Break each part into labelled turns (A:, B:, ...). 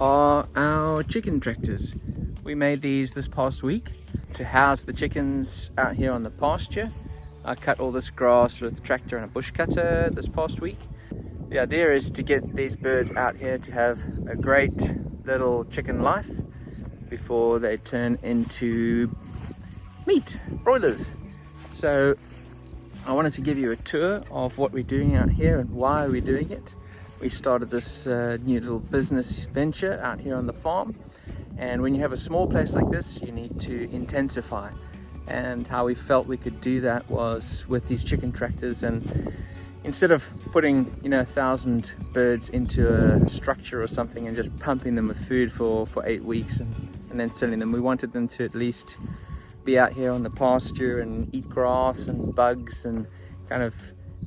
A: are our chicken tractors. We made these this past week to house the chickens out here on the pasture. I cut all this grass with a tractor and a bush cutter this past week. The idea is to get these birds out here to have a great little chicken life before they turn into meat, broilers. So I wanted to give you a tour of what we're doing out here and why we're doing it. We started this new little business venture out here on the farm, and when you have a small place like this, you need to intensify. And how we felt we could do that was with these chicken tractors, and instead of putting 1,000 birds into a structure or something and just pumping them with food for 8 weeks and then selling them, we wanted them to at least be out here on the pasture and eat grass and bugs and kind of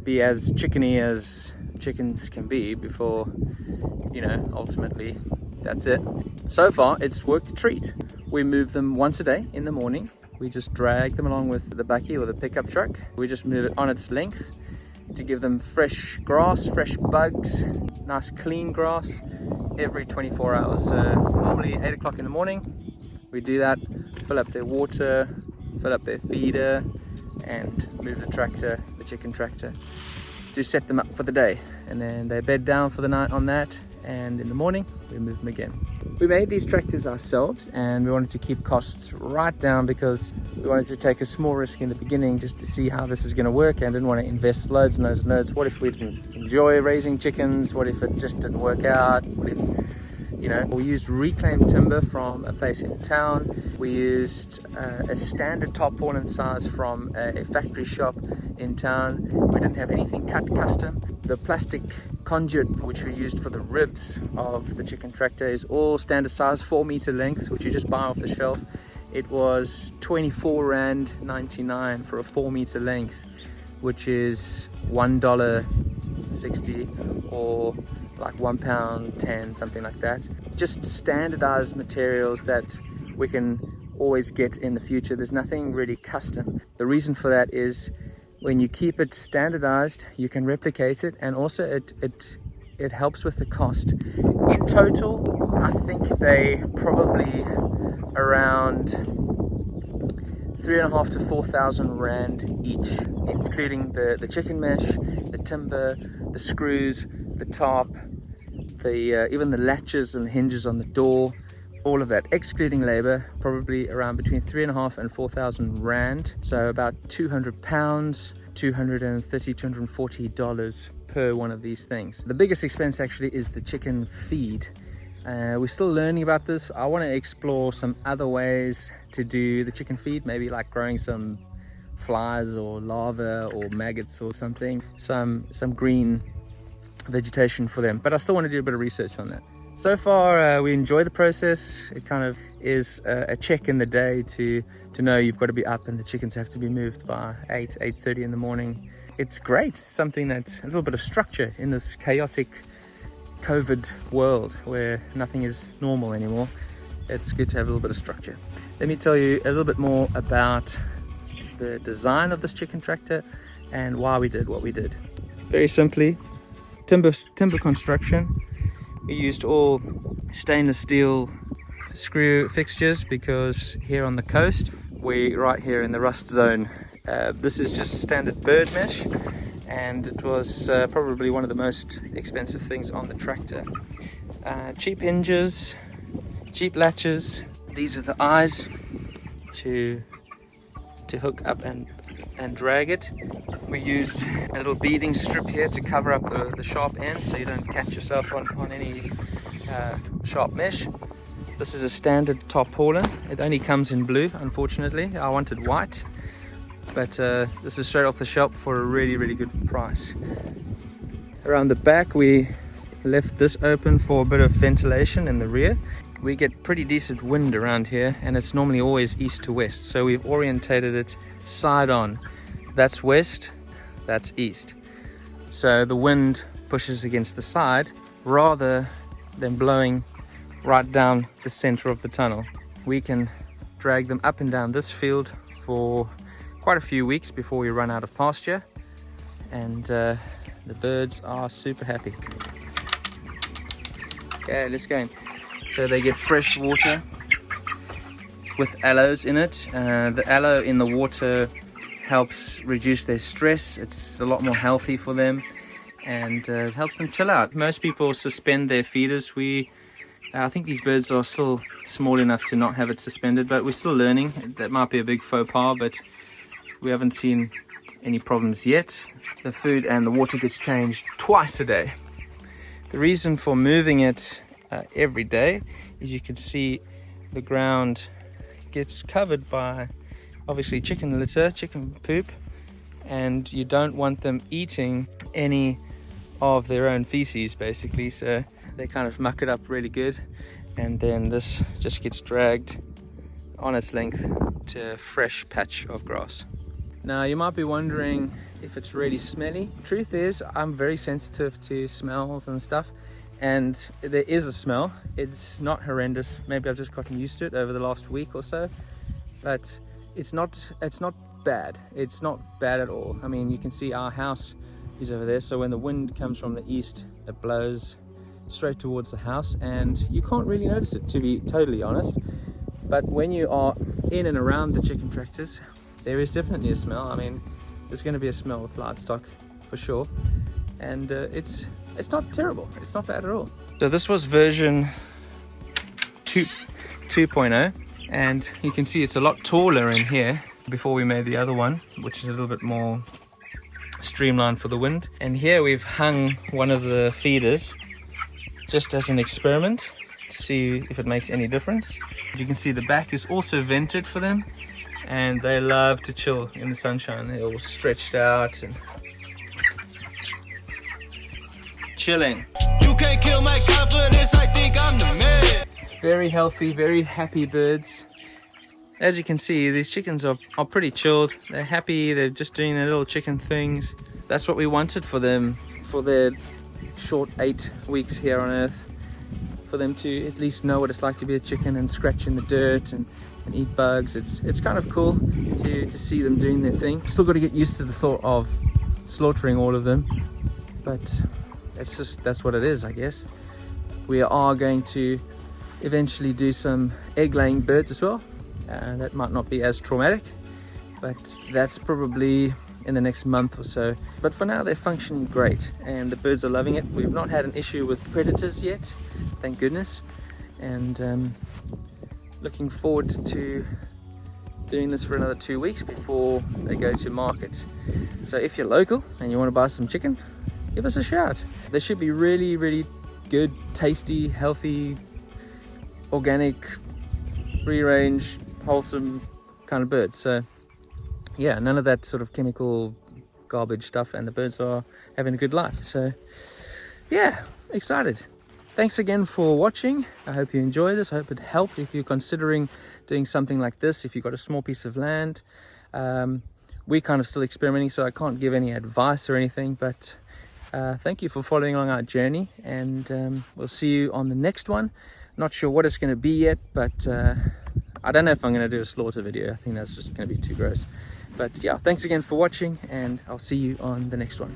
A: be as chickeny as chickens can be before, ultimately that's it. So far it's worked a treat. We move them once a day in the morning. We just drag them along with the bakkie or the pickup truck. We just move it on its length to give them fresh grass, fresh bugs, nice clean grass every 24 hours. So normally 8 o'clock in the morning, we do that, fill up their water, fill up their feeder, and move the tractor, the chicken tractor, to set them up for the day. And then they bed down for the night on that, and in the morning we move them again. We made these tractors ourselves, and we wanted to keep costs right down because we wanted to take a small risk in the beginning just to see how this is going to work, and didn't want to invest loads and loads and loads. What if we didn't enjoy raising chickens? What if it just didn't work out? What if, we used reclaimed timber from a place in town. We used a standard tarpaulin size from a factory shop in town. We didn't have anything cut custom. The plastic conduit which we used for the ribs of the chicken tractor is all standard size, 4-meter length, which you just buy off the shelf. It was 24 Rand 99 for a 4-meter length, which is $1.60 or like £1.10, something like that. Just standardized materials that we can always get in the future. There's nothing really custom. The reason for that is when you keep it standardized, you can replicate it, and also it helps with the cost. In total, I think they probably around 3,500 to 4,000 Rand each, including the chicken mesh, the timber, the screws, the tarp, even the latches and hinges on the door, all of that, excluding labor, probably around between 3,500 and 4,000 Rand. So about £200, $230, $240 per one of these things. The biggest expense actually is the chicken feed. We're still learning about this. I want to explore some other ways to do the chicken feed, maybe like growing some flies or larvae or maggots or something, some green vegetation for them, but I still want to do a bit of research on that. So far we enjoy the process. It kind of is a check in the day to know you've got to be up and the chickens have to be moved by 8:30 in the morning. It's great, something that's a little bit of structure in this chaotic COVID world where nothing is normal anymore. It's good to have a little bit of structure. Let me tell you a little bit more about the design of this chicken tractor and why we did what we did. Very simply, timber construction. We used all stainless steel screw fixtures because here on the coast, we're right here in the rust zone. This is just standard bird mesh, and it was probably one of the most expensive things on the tractor. Cheap hinges, cheap latches. These are the eyes to hook up and drag it. We used a little beading strip here to cover up the sharp end so you don't catch yourself on any sharp mesh. This is a standard tarpaulin. It only comes in blue, unfortunately. I wanted white, but this is straight off the shelf for a really, really good price. Around the back, we left this open for a bit of ventilation in the rear. We get pretty decent wind around here, and it's normally always east to west, so we've orientated it side on. That's west, that's east. So the wind pushes against the side rather than blowing right down the center of the tunnel. We can drag them up and down this field for quite a few weeks before we run out of pasture, and the birds are super happy. Okay, let's go in. So they get fresh water with aloes in it. The aloe in the water helps reduce their stress. It's a lot more healthy for them, and it helps them chill out. Most people suspend their feeders. I think these birds are still small enough to not have it suspended, but we're still learning. That might be a big faux pas, but we haven't seen any problems yet. The food and the water gets changed twice a day. The reason for moving it every day is you can see the ground gets covered by obviously chicken litter, chicken poop, and you don't want them eating any of their own feces basically, so they kind of muck it up really good, and then this just gets dragged on its length to a fresh patch of grass. Now you might be wondering if it's really smelly. Truth is, I'm very sensitive to smells and stuff, and there is a smell. It's not horrendous. Maybe I've just gotten used to it over the last week or so, but it's not bad. It's not bad at all. I mean, you can see our house is over there, so when the wind comes from the east, it blows straight towards the house, and you can't really notice it, to be totally honest. But when you are in and around the chicken tractors, there is definitely a smell. I mean, there's going to be a smell with livestock for sure, and it's not terrible. It's not bad at all. So this was version 2.0, and you can see it's a lot taller in here before we made the other one, which is a little bit more streamlined for the wind. And here we've hung one of the feeders just as an experiment to see if it makes any difference. You can see the back is also vented for them, and they love to chill in the sunshine. They're all stretched out and chilling. You can't kill my confidence, I think I'm the man. Very healthy, very happy birds. As you can see, these chickens are pretty chilled. They're happy, they're just doing their little chicken things. That's what we wanted for them, for their short 8 weeks here on Earth, for them to at least know what it's like to be a chicken and scratch in the dirt and eat bugs. It's kind of cool to see them doing their thing. Still got to get used to the thought of slaughtering all of them, but that's what it is, I guess. We are going to eventually do some egg-laying birds as well, and that might not be as traumatic, but that's probably in the next month or so. But for now, they're functioning great, and the birds are loving it. We've not had an issue with predators yet, thank goodness, and looking forward to doing this for another 2 weeks before they go to market. So if you're local and you want to buy some chicken, give us a shout. They should be really, really good, tasty, healthy, organic, free range, wholesome kind of birds. So yeah, none of that sort of chemical garbage stuff, and the birds are having a good life. So yeah, excited. Thanks again for watching. I hope you enjoy this. I hope it helped if you're considering doing something like this, if you've got a small piece of land. We're kind of still experimenting, so I can't give any advice or anything, but thank you for following along our journey, and we'll see you on the next one. Not sure what it's going to be yet, but I don't know if I'm going to do a slaughter video. I think that's just going to be too gross. But yeah, thanks again for watching, and I'll see you on the next one.